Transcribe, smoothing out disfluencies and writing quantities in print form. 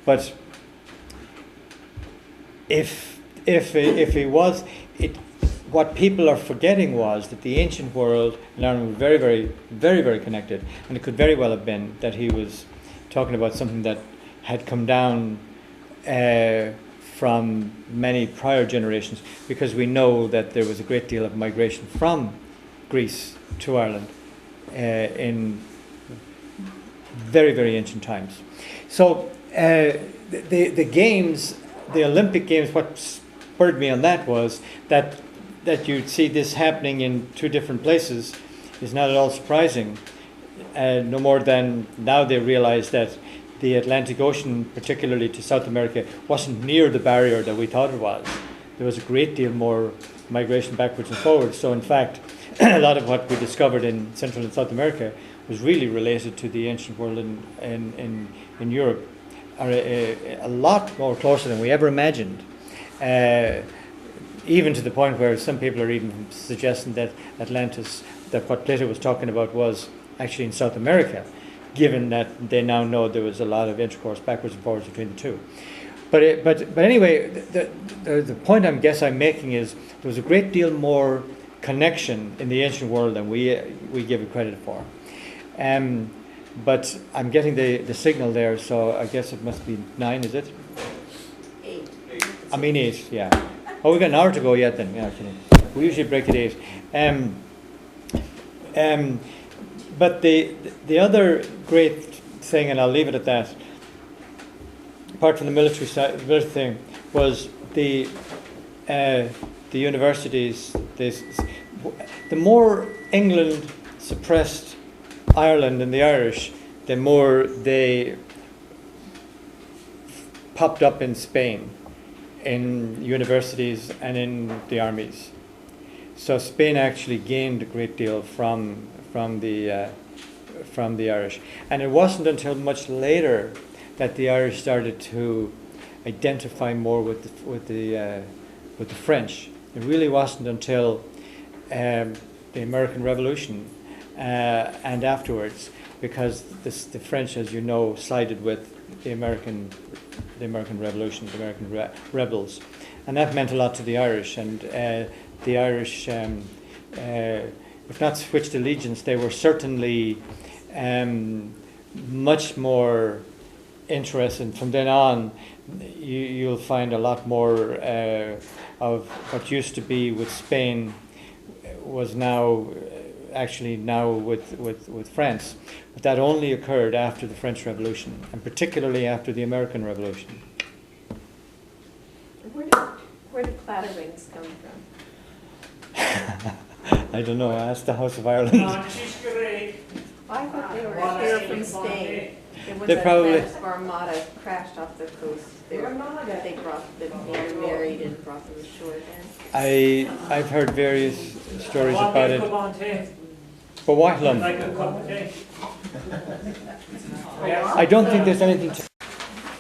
But if he was, what people are forgetting was that the ancient world and Ireland were very, very, very, very connected, and it could very well have been that he was talking about something that had come down from many prior generations, because we know that there was a great deal of migration from Greece to Ireland in very, very ancient times. So the games, the Olympic Games, what spurred me on that was that you'd see this happening in two different places is not at all surprising. No more than now they realize that the Atlantic Ocean, particularly to South America, wasn't near the barrier that we thought it was. There was a great deal more migration backwards and forwards. So in fact, a lot of what we discovered in Central and South America was really related to the ancient world in Europe, are a lot more closer than we ever imagined. Even to the point where some people are even suggesting that Atlantis, that what Plato was talking about, was actually in South America, given that they now know there was a lot of intercourse backwards and forwards between the two. But anyway, the point I'm making is there was a great deal more connection in the ancient world than we give it credit for. But I'm getting the signal there, so I guess it must be 9, is it? 8. I mean 8, yeah. Oh, we've got an hour to go yet then. Yeah, okay. We usually break at 8. But the other great thing, and I'll leave it at that, apart from the military thing, was the universities. The more England suppressed Ireland and the Irish, the more they popped up in Spain, in universities and in the armies. So Spain actually gained a great deal from the Irish, and it wasn't until much later that the Irish started to identify more with the French. It really wasn't until the American Revolution and afterwards, because the French, as you know, sided with the American Revolution, the American rebels, and that meant a lot to the Irish. And the Irish, if not switched allegiance, they were certainly much more interested. From then on, you'll find a lot more of what used to be with Spain was now with France. But that only occurred after the French Revolution, and particularly after the American Revolution. Where did clatterings come from? I don't know. Ask the House of Ireland. I thought they were from Spain. It was They probably- Spanish Armada crashed off the coast. They brought them, they were married and brought them ashore then. I've heard various stories about it. But Wahlum, I don't think there's anything to